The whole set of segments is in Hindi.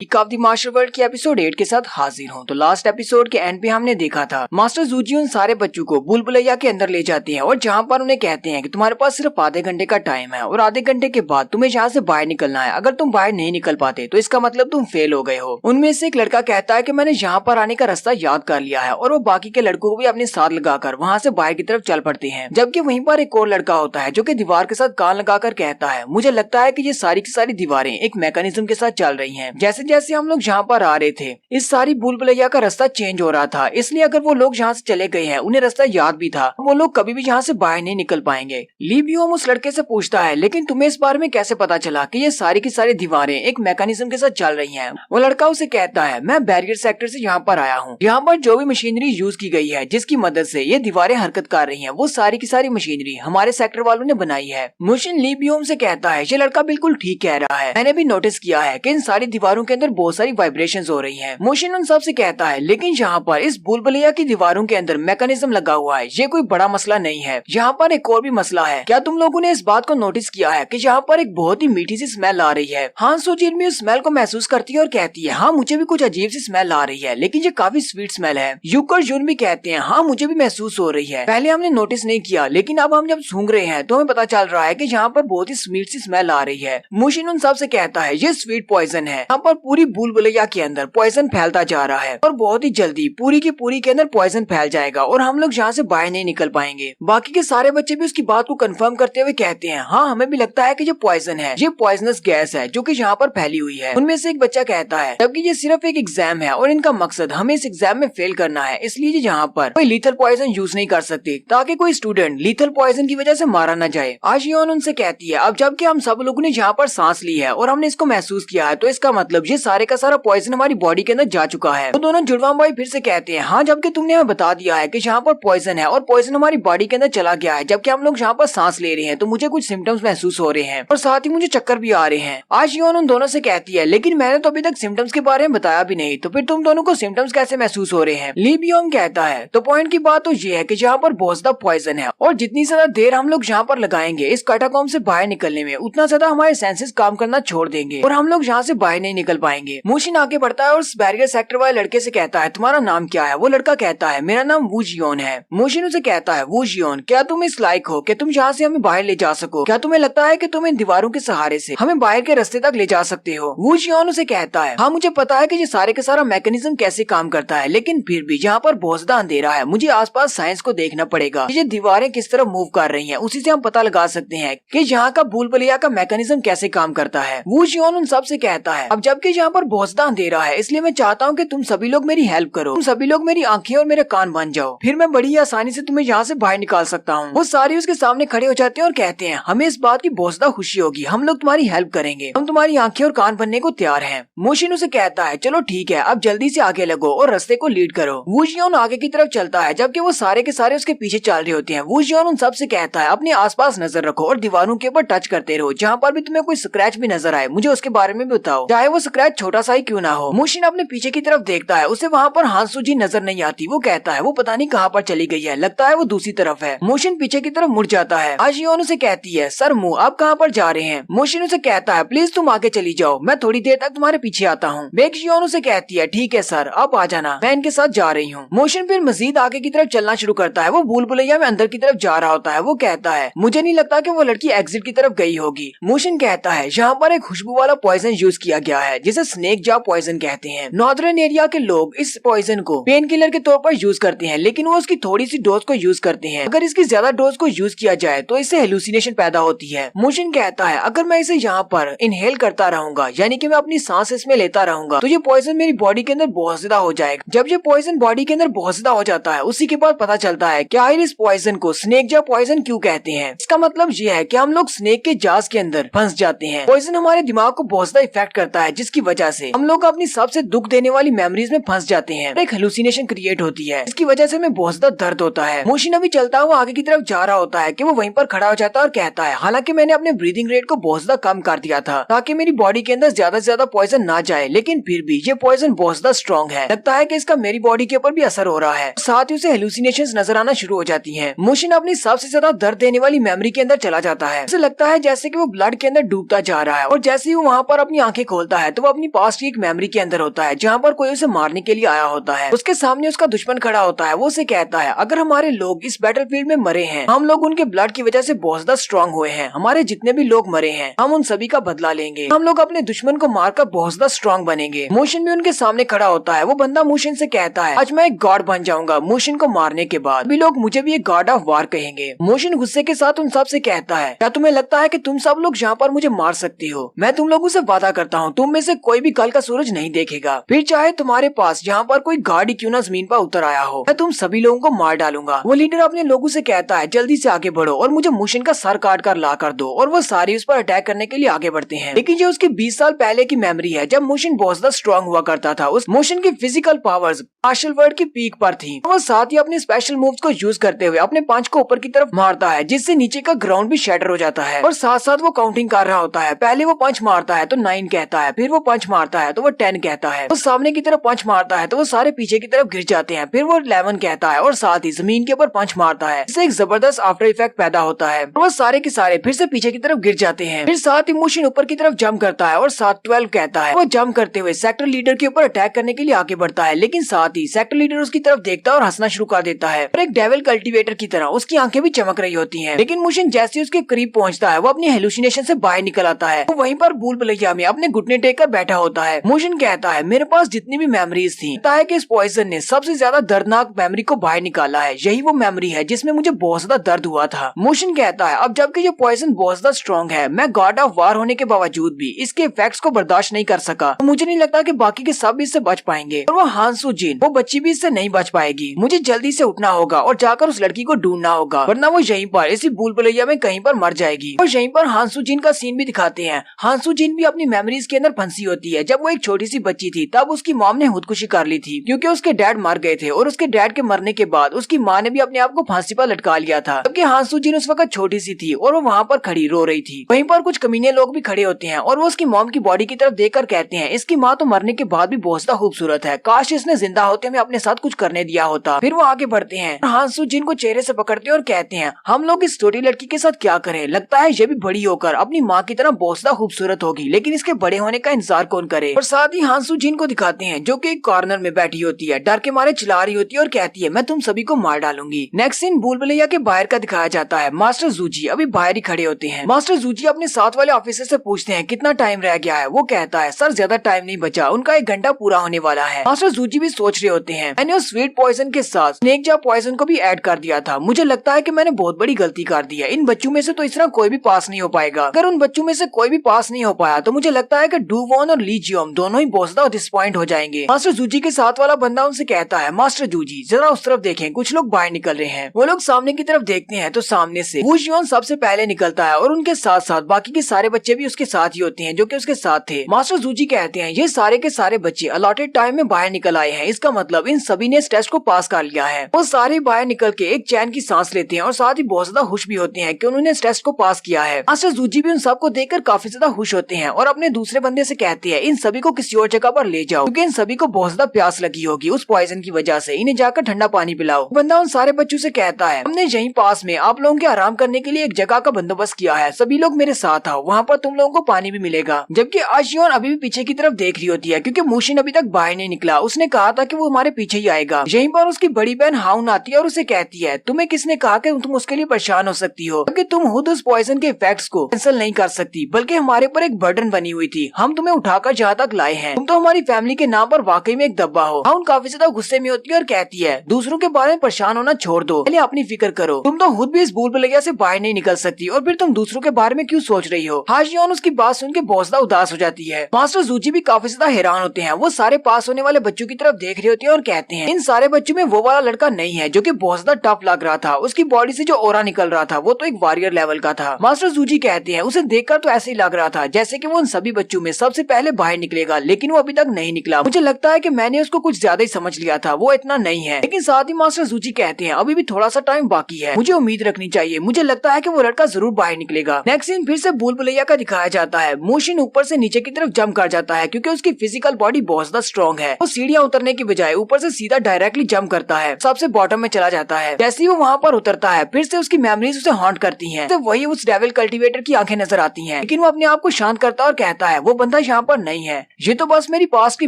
Week of the master world के एपिसोड 8 के साथ हाजिर हूँ। तो लास्ट एपिसोड के एंड पे हमने देखा था मास्टर जूजी उन सारे बच्चों को भूल भुलैया के अंदर ले जाते हैं और जहाँ पर उन्हें कहते हैं कि तुम्हारे पास सिर्फ आधे घंटे का टाइम है और आधे घंटे के बाद तुम्हें यहाँ से बाहर निकलना है। अगर तुम बाहर नहीं निकल पाते तो इसका मतलब तुम फेल हो गए हो। उनमें से एक लड़का कहता है कि मैंने यहाँ पर आने का रास्ता याद कर लिया है और वो बाकी के लड़कों को भी अपने साथ लगाकर वहाँ से बाहर की तरफ चल पड़ते हैं। जबकि वहीं पर एक और लड़का होता है जो कि दीवार के साथ कान लगाकर कहता है मुझे लगता है कि ये सारी की सारी दीवारें एक मैकेनिज्म के साथ चल रही हैं। जैसे जैसे हम लोग यहाँ पर आ रहे थे इस सारी भूल भुलैया का रास्ता चेंज हो रहा था, इसलिए अगर वो लोग यहाँ से चले गए हैं उन्हें रास्ता याद भी था, वो लोग कभी भी यहाँ से बाहर नहीं निकल पाएंगे। ली बियोम उस लड़के से पूछता है लेकिन तुम्हें इस बारे में कैसे पता चला कि ये सारी की सारी दीवारें एक मैकेनिज्म के साथ चल रही हैं? वो लड़का उसे कहता है मैं बैरियर सेक्टर से यहाँ पर आया हूँ। यहाँ पर जो भी मशीनरी यूज की गई है जिसकी मदद से ये दीवारें हरकत कर रही है वो सारी की सारी मशीनरी हमारे सेक्टर वालों ने बनाई है। मोशिन ली बियोम से कहता है ये लड़का बिल्कुल ठीक कह रहा है, मैंने भी नोटिस किया है कि इन सारी दीवारों के अंदर बहुत सारी वाइब्रेशंस हो रही हैं। मोशिन उन सब से कहता है लेकिन यहाँ पर इस भूल भुलैया की दीवारों के अंदर मैकेनिज्म लगा हुआ है, ये कोई बड़ा मसला नहीं है। यहाँ पर एक और भी मसला है, क्या तुम लोगों ने इस बात को नोटिस किया है कि यहाँ पर एक बहुत ही मीठी सी स्मेल आ रही है? हाँ सूजी भी उस स्मेल को महसूस करती है और कहती है हाँ मुझे भी कुछ अजीब सी स्मेल आ रही है लेकिन ये काफी स्वीट स्मेल है। यूक और जून भी कहते हैं हाँ मुझे भी महसूस हो रही है, पहले हमने नोटिस नहीं किया लेकिन अब हम जब सूंघ रहे हैं तो हमें पता चल रहा है कि यहाँ पर बहुत ही स्वीट सी स्मेल आ रही है। मोशिन उन सब से कहता है ये स्वीट पॉइजन है, यहाँ पर पूरी भूल भुलैया के अंदर पॉइजन फैलता जा रहा है और बहुत ही जल्दी पूरी की पूरी के अंदर पॉइजन फैल जाएगा और हम लोग यहाँ से बाहर नहीं निकल पाएंगे। बाकी के सारे बच्चे भी उसकी बात को कंफर्म करते हुए कहते हैं हाँ हमें भी लगता है कि ये पॉइजन है, ये पॉइजनस गैस है जो कि यहाँ पर फैली हुई है। उनमें से एक बच्चा कहता है जबकि ये सिर्फ एक एग्जाम है और इनका मकसद हमें इस एग्जाम में फेल करना है, इसलिए ये यहाँ पर कोई लीथल पॉइजन यूज नहीं कर सकते ताकि कोई स्टूडेंट लीथल पॉइजन की वजह से मारा न जाए। आशियोन उनसे कहती है अब जबकि हम सब लोगों ने यहाँ पर सांस ली है और हमने इसको महसूस किया है तो इसका मतलब ये सारे का सारा पॉइजन हमारी बॉडी के अंदर जा चुका है। तो दोनों जुड़वा भाई फिर से कहते हैं हाँ जबकि तुमने हमें बता दिया है कि यहाँ पर पॉइजन है और पॉइजन हमारी बॉडी के अंदर चला गया है, जबकि हम लोग यहाँ पर सांस ले रहे हैं तो मुझे कुछ सिम्टम्स महसूस हो रहे हैं और साथ ही मुझे चक्कर भी आ रहे हैं। आशियोन उन दोनों से कहती है लेकिन मैंने तो अभी तक सिम्टम्स के बारे में बताया भी नहीं, तो फिर तुम दोनों को सिम्टम्स कैसे महसूस हो रहे हैं? ली बियोम कहता है तो पॉइंट की बात तो ये है कि यहाँ पर बहुत ज्यादा पॉइजन है और जितनी ज्यादा देर हम लोग यहाँ पर लगाएंगे इस कैटाकॉम्ब से बाहर निकलने में उतना ज्यादा हमारे सेंसेस काम करना छोड़ देंगे और हम लोग यहाँ से बाहर नहीं निकल पाएंगे। मोशिन आगे बढ़ता है और उस बैरियर सेक्टर वाले लड़के से कहता है तुम्हारा नाम क्या है? वो लड़का कहता है मेरा नाम वू जियोन है। मोशिन उसे कहता है वू जियोन क्या तुम इस लायक हो कि तुम यहाँ से हमें बाहर ले जा सको? क्या तुम्हें लगता है कि तुम इन दीवारों के सहारे से हमें बाहर के रास्ते तक ले जा सकते हो? वू जियोन उसे कहता है हाँ मुझे पता है कि ये सारे का सारा मैकेनिज्म कैसे काम करता है लेकिन फिर भी यहाँ पर बहुत ज्यादा अंधेरा है, मुझे आसपास साइंस को देखना पड़ेगा, ये दीवारें किस तरह मूव कर रही हैं उसी से हम पता लगा सकते हैं कि यहाँ का भूल भुलैया का मैकेनिज्म कैसे काम करता है। वू जियोन उन सब से कहता है अब जबकि यहाँ पर बहुत ज्यादा अंधेरा है इसलिए मैं चाहता हूँ कि तुम सभी लोग मेरी हेल्प करो, तुम सभी लोग मेरी आंखें और मेरे कान बन जाओ, फिर मैं बड़ी आसानी से तुम्हें यहाँ से बाहर निकाल सकता हूँ। वो सारे उसके सामने खड़े हो जाते हैं और कहते हैं हमें इस बात की बहुत ज्यादा खुशी होगी, हम लोग तुम्हारी हेल्प करेंगे, हम तुम्हारी आंखें और कान बनने को तैयार हैं। मोशिन उसे कहता है चलो ठीक है अब जल्दी से आगे लगो और रास्ते को लीड करो। वू जियोन आगे की तरफ चलता है जबकि वो सारे के सारे उसके पीछे चल रहे होते हैं। वू जियोन उन सब से कहता है अपने आसपास नजर रखो और दीवारों के ऊपर टच करते रहो, जहाँ पर भी तुम्हें कोई स्क्रैच भी नजर आए मुझे उसके बारे में भी बताओ, चाहे वो स्क्रैच छोटा सा ही क्यों ना हो। मोशिन अपने पीछे की तरफ देखता है, उसे वहाँ पर हांसू जी नजर नहीं आती, वो कहता है वो पता नहीं कहाँ पर चली गई है, लगता है वो दूसरी तरफ है। मोशिन पीछे की तरफ मुड़ जाता है। आशियोन उसे कहती है सर मुँह आप कहाँ पर जा रहे हैं? मोशिन उसे कहता है प्लीज तुम आगे चली जाओ, मैं थोड़ी देर तक तुम्हारे पीछे आता हूँ। बेक्शियोन उसे कहती है ठीक है सर आप आ जाना, मैं इनके साथ जा रही हूँ। मोशिन फिर मजीद आगे की तरफ चलना शुरू करता है, वो भूल भुलैया में अंदर की तरफ जा रहा होता है। वो कहता है मुझे नहीं लगता कि वो लड़की एग्जिट की तरफ गई होगी। मोशिन कहता है यहाँ पर एक खुशबू वाला पॉइजन यूज किया गया है जिसे स्नेक जा पॉइजन कहते हैं। नॉर्दर्न एरिया के लोग इस पॉइजन को पेन किलर के तौर पर यूज करते हैं लेकिन वो उसकी थोड़ी सी डोज को यूज करते हैं, अगर इसकी ज्यादा डोज को यूज किया जाए तो इससे हेलुसिनेशन पैदा होती है। मोशिन कहता है अगर मैं इसे यहाँ पर इनहेल करता रहूंगा यानी कि मैं अपनी सांस इसमें लेता रहूंगा तो ये पॉइजन मेरी बॉडी के अंदर बहुत ज्यादा हो जाएगा। जब ये पॉइजन बॉडी के अंदर बहुत ज्यादा हो जाता है उसी के बाद पता चलता है कि आखिर इस पॉइजन को स्नेक जा पॉइजन क्यों कहते हैं। इसका मतलब ये है कि हम लोग स्नेक के जाल के अंदर फंस जाते हैं। पॉइजन हमारे दिमाग को बहुत ज्यादा इफेक्ट करता है जिसकी वजह से हम लोग अपनी सबसे दुख देने वाली मेमोरीज में फंस जाते हैं, एक हेलुसिनेशन क्रिएट होती है, इसकी वजह से हमें बहुत ज्यादा दर्द होता है। मोशिन अभी चलता हुआ आगे की तरफ जा रहा होता है कि वो वहीं पर खड़ा हो जाता है और कहता है हालांकि मैंने अपने ब्रीदिंग रेट को बहुत ज्यादा कम कर दिया था ताकि मेरी बॉडी के अंदर ज्यादा से ज्यादा पॉइजन ना जाए, लेकिन फिर भी ये पॉइजन बहुत ज्यादा स्ट्रॉन्ग है, लगता है कि इसका मेरी बॉडी के ऊपर भी असर हो रहा है। साथ ही उसे हेलुसिनेशंस नजर आना शुरू हो जाती हैं। मोशिन अपनी सबसे ज्यादा दर्द देने वाली मेमोरी के अंदर चला जाता है, उसे लगता है जैसे कि वो ब्लड के अंदर डूबता जा रहा है और जैसे ही वो वहाँ पर अपनी आंखें खोलता है तो वो अपनी पास्ट की एक मेमोरी के अंदर होता है जहाँ पर कोई उसे मारने के लिए आया होता है। उसके सामने उसका दुश्मन खड़ा होता है। वो उसे कहता है अगर हमारे लोग इस बैटलफील्ड में मरे हैं, हम लोग उनके ब्लड की वजह से बहुत ज्यादा स्ट्रॉन्ग हुए हैं, हमारे जितने भी लोग मरे हैं हम उन सभी का बदला लेंगे, हम लोग अपने दुश्मन को मारकर बहुत ज्यादा स्ट्रॉन्ग बनेंगे। मोशन भी उनके सामने खड़ा होता है। वो बंदा मोशन से कहता है आज मैं एक गॉड बन जाऊंगा। मोशन को मारने के बाद भी लोग मुझे भी एक गॉड ऑफ वार कहेंगे। मोशन गुस्से के साथ उन सब से कहता है क्या तुम्हें लगता है कि तुम सब लोग यहाँ पर मुझे मार सकती हो? मैं तुम लोगों से वादा करता हूँ तुम में से कोई भी कल का सूरज नहीं देखेगा, फिर चाहे तुम्हारे पास यहाँ पर कोई गाड़ी क्यों ना जमीन पर उतर आया हो, मैं तुम सभी लोगों को मार डालूंगा। वो लीडर अपने लोगों से कहता है जल्दी से आगे बढ़ो और मुझे मोशन का सर काट कर ला कर दो, और वो सारे उस पर अटैक करने के लिए आगे बढ़ते हैं। लेकिन जो उसकी 20 साल पहले की मेमोरी है जब मोशन बहुत ज्यादा स्ट्रॉन्ग हुआ करता था, उस मोशन की फिजिकल पावर्स मार्शल वर्ल्ड की पीक पर थी। वो साथ ही अपने स्पेशल मूव्स को यूज करते हुए अपने पंच को ऊपर की तरफ मारता है जिससे नीचे का ग्राउंड भी शैटर हो जाता है, और साथ साथ वो काउंटिंग कर रहा होता है। पहले वो पंच मारता है तो 9 कहता है, फिर वो पंच मारता है तो वो 10 कहता है, वो सामने की तरफ पंच मारता है तो वो सारे पीछे की तरफ गिर जाते हैं, फिर वो 11 कहता है और साथ ही जमीन के ऊपर पंच मारता है। इससे एक जबरदस्त आफ्टर इफेक्ट पैदा होता है, वो सारे के सारे फिर से पीछे की तरफ गिर जाते हैं। फिर साथ ही मोशन ऊपर की तरफ जंप करता है और साथ 12 कहता है। वो जंप करते हुए सेक्टर लीडर के ऊपर अटैक करने के लिए आगे बढ़ता है, लेकिन साथ ही सेक्टर लीडर उसकी तरफ देखता है और हंसना शुरू कर देता है, और एक डेविल कल्टीवेटर की तरह उसकी आंखें भी चमक रही होती हैं। लेकिन मोशन जैसे उसके करीब पहुंचता है वो अपनी हेलुसिनेशन से बाहर निकल आता है। वो वहीं पर भूल भुलैया में अपने घुटने टेक कर बैठा होता है। मोशन कहता है मेरे पास जितनी भी मेमोरीज थी, पता है कि इस पॉइजन ने सबसे ज्यादा दर्दनाक मेमोरी को बाहर निकाला है, यही वो मेमोरी है जिसमें मुझे बहुत ज्यादा दर्द हुआ था। मोशन कहता है अब जबकि ये पॉइजन बहुत ज्यादा स्ट्रॉन्ग है, मैं गॉड ऑफ वार होने के बावजूद भी इसके इफेक्ट्स को बर्दाश्त नहीं कर सका, तो मुझे नहीं लगता कि बाकी के सब इससे बच पाएंगे, और वो हांसू जिन वो बच्ची भी इससे नहीं बच पाएगी। मुझे जल्दी से उठना होगा और जाकर उस लड़की को ढूंढना होगा, वरना वो यहीं पर इसी भूल भुलैया में कहीं पर मर जाएगी। और यहीं पर हांसू जिन का सीन भी दिखाते हैं। हांसू जिन भी अपनी मेमोरीज के अंदर फंसी होती है। जब वो एक छोटी सी बच्ची थी तब उसकी मॉम ने खुदकुशी कर ली थी क्योंकि उसके डैड मर गए थे, और उसके डैड के मरने के बाद उसकी माँ ने भी अपने आप को फांसी पर लटका लिया था। जबकि हांसू जिन उस वक्त छोटी सी थी और वो वहाँ पर खड़ी रो रही थी। वहीं पर कुछ कमीने लोग भी खड़े होते हैं और वो उसकी मॉम की बॉडी की तरफ देखकर कहते हैं इसकी माँ तो मरने के बाद भी बहुत ज्यादा खूबसूरत है, काश इसने जिंदा होते हमें अपने साथ कुछ करने दिया होता। फिर वो आगे बढ़ते हैं, हांसू जिन को चेहरे से पकड़ते हैं और कहते हैं हम लोग इस छोटी लड़की के साथ क्या करें, लगता है ये भी बड़ी होकर अपनी माँ की तरह बहुत ज्यादा खूबसूरत होगी, लेकिन इसके बड़े होने का इंतजार कौन करे। और साथ ही हांसू जिन को दिखाते हैं जो कि एक कॉर्नर में बैठी होती है, डर के मारे चिल्ला रही होती है और कहती है मैं तुम सभी को मार डालूंगी। नेक्स्ट सीन भूल भुलैया के बाहर का दिखाया जाता है। मास्टर जूजी अभी बाहर ही खड़े होते हैं। मास्टर जूजी अपने साथ वाले ऑफिसर से पूछते हैं कितना टाइम रह गया है। वो कहता है सर ज्यादा टाइम नहीं बचा, उनका 1 घंटा पूरा होने वाला है। मास्टर जूजी भी सोच रहे होते हैं मैंने उस स्वीट पॉइजन के साथ स्नेक जा पॉइजन को भी ऐड कर दिया था, मुझे लगता है कि मैंने बहुत बड़ी गलती कर दी है। इन बच्चों में से तो इस तरह कोई भी पास नहीं हो पाएगा। अगर उन बच्चों में से कोई भी पास नहीं हो पाया तो मुझे लगता है कि डूवॉन और ली जियोम दोनों ही बहुत ज्यादा डिसपॉइंट हो जाएंगे। मास्टर जूजी के साथ वाला बंदा उनसे कहता है मास्टर जूजी जरा उस तरफ देखें, कुछ लोग बाहर निकल रहे हैं। वो लोग सामने की तरफ देखते हैं तो सामने से वू जियोन सबसे पहले निकलता है और उनके साथ साथ बाकी के सारे बच्चे भी उसके साथ ही होते हैं जो कि उसके साथ थे। मास्टर जूजी कहते हैं ये सारे के सारे बच्चे अलॉटेड टाइम में बाहर निकल आए हैं, इसका मतलब इन सभी ने इस टेस्ट को पास कर लिया है। वो सारे बाहर निकल के एक चैन की सांस लेते हैं और साथ ही बहुत ज्यादा खुश भी होते हैं कि उन्होंने इस टेस्ट को पास किया है। मास्टर जूजी भी उन सबको देखकर काफी ज्यादा खुश होते हैं और अपने दूसरे बंदे से कहते हैं इन सभी को किसी और जगह पर ले जाओ क्योंकि इन सभी को बहुत ज्यादा प्यास लगी होगी उस पॉइजन की वजह से, इन्हें जाकर ठंडा पानी पिलाओ। बंदा उन सारे बच्चों से कहता है हमने यहीं पास में आप लोगों के आराम करने के लिए एक जगह का बंदोबस्त किया है, सभी लोग मेरे साथ आओ, वहाँ पर तुम लोगों को पानी भी मिलेगा। जबकि आशियोन अभी भी पीछे की तरफ देख रही होती है क्योंकि मोशन अभी तक बाहर नहीं निकला। उसने कहा था कि वो हमारे पीछे ही आएगा। यहीं पर उसकी बड़ी बहन हाउन आती है और उसे कहती है तुम्हें किसने कहा कि तुम उसके लिए परेशान हो सकती हो, क्योंकि तुम खुद उस पॉइजन के इफेक्ट्स को कैंसिल नहीं कर सकती बल्कि हमारे ऊपर एक बर्डन बनी हुई थी, हम तुम्हें उठाकर जहाँ तक लाए हैं, तुम तो हमारी फैमिली के नाम पर वाकई में एक दब्बा हो। हाउन काफी ज्यादा गुस्से में होती है और कहती है दूसरों के बारे में परेशान होना छोड़ दो, पहले अपनी फिक्र करो, तुम तो खुद भी इस भूल भुलैया से बाहर नहीं निकल सकती और फिर तुम दूसरों के बारे में क्यों सोच रही हो। हाशियोन उसकी बात सुन के बहुत ज्यादा उदास हो जाती है। मास्टर जूजी भी काफी ज्यादा हैरान होते हैं, वो सारे पास होने वाले बच्चों की तरफ देख रहे होते हैं और कहते हैं इन सारे बच्चों में वो वाला लड़का नहीं है जो कि बहुत ज्यादा टफ लग रहा था, उसकी बॉडी से जो ओरा निकल रहा था वो तो एक वॉरियर लेवल का था। मास्टर जूजी कहते हैं उसे देखकर तो ऐसे ही लग रहा था जैसे कि वो उन सभी बच्चों में सबसे पहले बाहर निकलेगा, लेकिन वो अभी तक नहीं निकला। मुझे लगता है कि मैंने उसको कुछ ज्यादा ही समझ लिया था, वो इतना नहीं है। लेकिन साथ ही मास्टर जूजी कहते हैं अभी भी थोड़ा सा टाइम बाकी है, मुझे उम्मीद रखनी चाहिए, मुझे लगता है कि वो लड़का जरूर बाहर निकलेगा। नेक्स्ट सीन फिर से भूल भुलैया का दिखाया जाता है। मोशन ऊपर से नीचे की तरफ जंप कर जाता है क्योंकि उसकी फिजिकल बॉडी बहुत ज्यादा स्ट्रॉन्ग है। वो सीढ़ियां उतरने की बजाय ऊपर से सीधा डायरेक्टली जंप करता है, सबसे बॉटम में चला जाता है। जैसे ही वो वहाँ पर उतरता है फिर से उसकी मेमोरीज उसे हॉन्ट करती हैं। तो वही उस डेविल कल्टीवेटर की आंखें नजर आती हैं, लेकिन वो अपने आप को शांत करता है और कहता है वो बंदा यहाँ यहाँ पर नहीं है। ये तो बस मेरी पास्ट की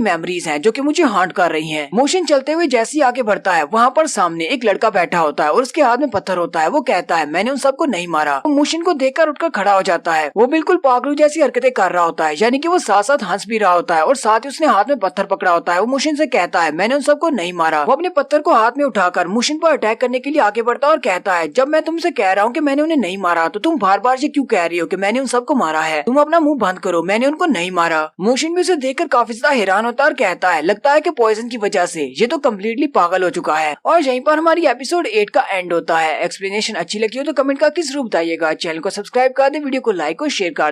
मेमोरीज हैं जो कि मुझे हांट कर रही हैं। मोशन चलते हुए जैसे ही आगे बढ़ता है वहाँ पर सामने एक लड़का बैठा होता है और उसके हाथ में पत्थर होता है। वो कहता है मैंने उन सबको नहीं मारा। तो मोशन को देखकर उठकर खड़ा हो जाता है। वो बिल्कुल पागलू जैसी हरकतें कर रहा होता है, यानी कि वो साथ साथ हंस भी रहा होता है और साथ ही उसने हाथ में पत्थर पकड़ा होता है। वो मोशन से कहता है मैंने उन सबको नहीं मारा। वो अपने पत्थर को हाथ में उठाकर मोशन पर अटैक करने के लिए आगे बढ़ता है और कहता है जब मैं तुमसे कह रहा हूँ कि मैंने उन्हें नहीं मारा तो तुम बार बार ये क्यों कह रही हो कि मैंने उन सबको मारा है। तुम अपना मुंह बंद करो, मैंने उनको नहीं मारा। मोशन भी उसे देखकर काफी ज्यादा हैरान होता है और कहता है लगता है कि पॉइजन की वजह से ये तो कम्प्लीटली पागल हो चुका है। और यहीं पर हमारी एपिसोड 8 का एंड होता है। एक्सप्लेनेशन अच्छी लगी हो तो कमेंट का किस रूप बताइएगा। चैनल को सब्सक्राइब कर दे, वीडियो को लाइक और शेयर कर